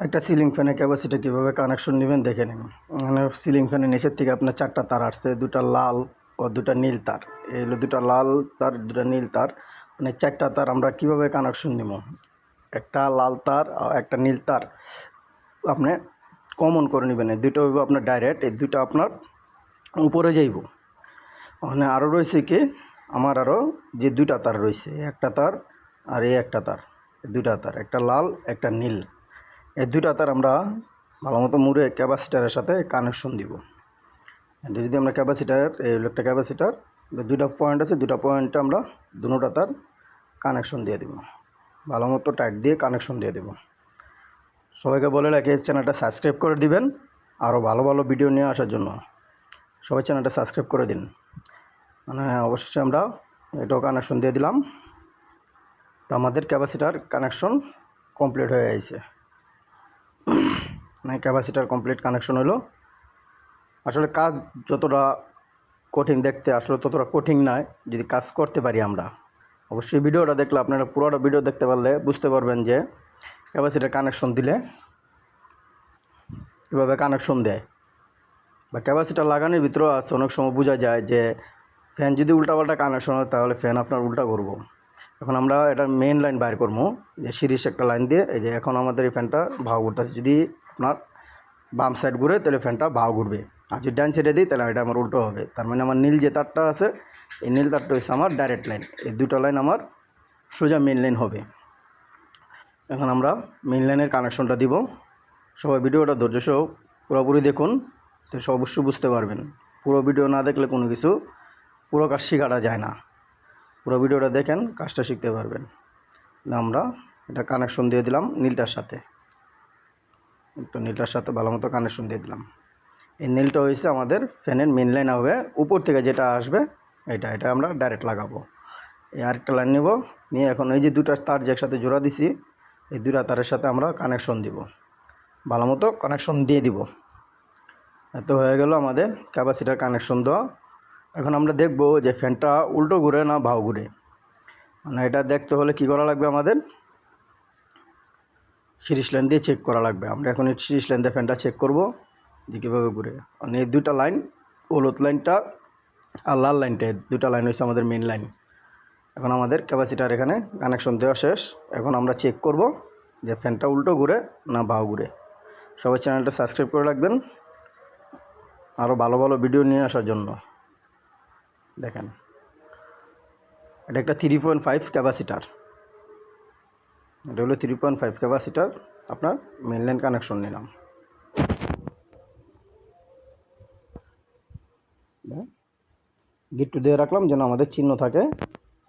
একটা সিলিং ফ্যানের ক্যাপাসিটি কীভাবে কানেকশন নেবেন দেখে নিন। মানে সিলিং ফ্যানের নিচের থেকে আপনার 4টা তার আসছে, 2টা লাল ও 2টা নীল তার। এই হলো 2টা লাল তার, 2টা নীল তার, মানে 4টা তার আমরা কীভাবে কানেকশন নেব। একটা লাল তার আর একটা নীল তার আপনি কমন করে নেবেন। এই দুটো হইব আপনার ডাইরেক্ট, এই দুটো আপনার উপরে যাইব। মানে আরও রয়েছে কি আমার আরও যে 2টা তার রয়েছে, একটা তার আর এই একটা তার, 2টা তার, একটা লাল একটা নীল। এই 2টা তার আমরা ভালো মতো মুড়ে ক্যাপাসিটারের সাথে কানেকশন দিব। এটা যদি আমরা ক্যাপাসিটার, এই একটা ক্যাপাসিটার 2টা পয়েন্ট আছে, 2টা পয়েন্টে আমরা দুটো তার কানেকশন দিয়ে দেব। ভালো মতো টাইট দিয়ে কানেকশন দিয়ে দেব। সবাইকে বলে রাখি চ্যানেলটা সাবস্ক্রাইব করে দিবেন আরও ভালো ভালো ভিডিও নিয়ে আসার জন্য। সবাই চ্যানেলটা সাবস্ক্রাইব করে দিন। মানে অবশ্যই আমরা এটাও কানেকশন দিয়ে দিলাম। তো আমাদের ক্যাপাসিটার কানেকশন কমপ্লিট হয়ে গেছে। মানে ক্যাপাসিটার কমপ্লিট কানেকশন হলো। আসলে কাজ যতটা কঠিন দেখতে, আসলে ততটা কঠিন নয় যদি কাজ করতে পারি আমরা। অবশ্যই ভিডিওটা দেখলে আপনারা পুরোটা ভিডিও দেখতে পারলে বুঝতে পারবেন যে ক্যাপাসিটার কানেকশন দিলে কীভাবে কানেকশন দেয়, বা ক্যাপাসিটার লাগানোর ভিতরেও আছে। অনেক সময় বোঝা যায় যে ফ্যান যদি উল্টাপাল্টা কানেকশন হয় তাহলে ফ্যান আপনার উল্টা করব। এখন আমরা এটা মেইন লাইন বাইর করবো, যে সিরিজ একটা লাইন দিয়ে। এই যে এখন আমাদের এই ফ্যানটা ভাও ঘুরতেছে, যদি আপনার বাম সাইড ঘুরে তাহলে ফ্যানটা ভাও ঘুরবে, আর যদি ডান সাইডে দিই তাহলে এটা আমার উল্টো হবে। তার মানে আমার নীল যে তারটা আছে, এই নীল তারটা হচ্ছে আমার ডাইরেক্ট লাইন। এই 2টা লাইন আমার সোজা মেইন লাইন হবে। এখন আমরা মেইন লাইনের কানেকশনটা দিব। সবাই ভিডিওটা ধৈর্য সহ পুরোপুরি দেখুন, তো অবশ্যই বুঝতে পারবেন। পুরো ভিডিও না দেখলে কোনো কিছু পুরো কাজ শেখাটা যায় না। পুরো ভিডিওটা দেখেন, কাজটা শিখতে পারবেন। আমরা এটা কানেকশন দিয়ে দিলাম নীলটার সাথে। তো নীলটার সাথে ভালো মতো কানেকশন দিয়ে দিলাম। এই নীলটা হয়েছে আমাদের ফ্যানের মেন লাইন হবে। উপর থেকে যেটা আসবে এটা আমরা ডাইরেক্ট লাগাবো। এই আরেকটা লাইন নেব, নিয়ে এখন এই যে 2টা তার যে একসাথে জোড়া দিছি, এই 2টা তারের সাথে আমরা কানেকশন দিব। ভালো মতো কানেকশন দিয়ে দিব। এত হয়ে গেল আমাদের ক্যাপাসিটার কানেকশন দেওয়া। এখন আমরা দেখব যে ফ্যানটা উল্টো ঘুরে না ভাও ঘুরে। মানে এটা দেখতে হলে কী করা লাগবে, আমাদের সিরিজ লাইন দিয়ে চেক করা লাগবে। আমরা এখন এই সিরিজ লাইন দিয়ে ফ্যানটা চেক করব যে কীভাবে ঘুরে। মানে এই 2টা লাইন, হলুদ লাইনটা আর লাল লাইনটা, 2টা লাইন হচ্ছে আমাদের মেন লাইন। এখন আমাদের ক্যাপাসিটার এখানে কানেকশন দেওয়া শেষ। এখন আমরা চেক করব যে ফ্যানটা উল্টো ঘুরে না ভাও ঘুরে। সবাই চ্যানেলটা সাবস্ক্রাইব করে রাখবেন আরও ভালো ভালো ভিডিও নিয়ে আসার জন্য। দেখেন, এটা একটা 3.5 ক্যাপাসিটার। এটা হলো 3.5 ক্যাপাসিটার। আপনার মেন লাইন কানেকশন নিলাম। গিট্টু দিয়ে রাখলাম যেন আমাদের চিহ্ন থাকে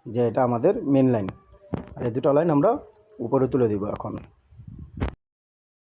যে এটা আমাদের মেন লাইন। আর এই 2টা লাইন আমরা উপরে তুলে দিব এখন।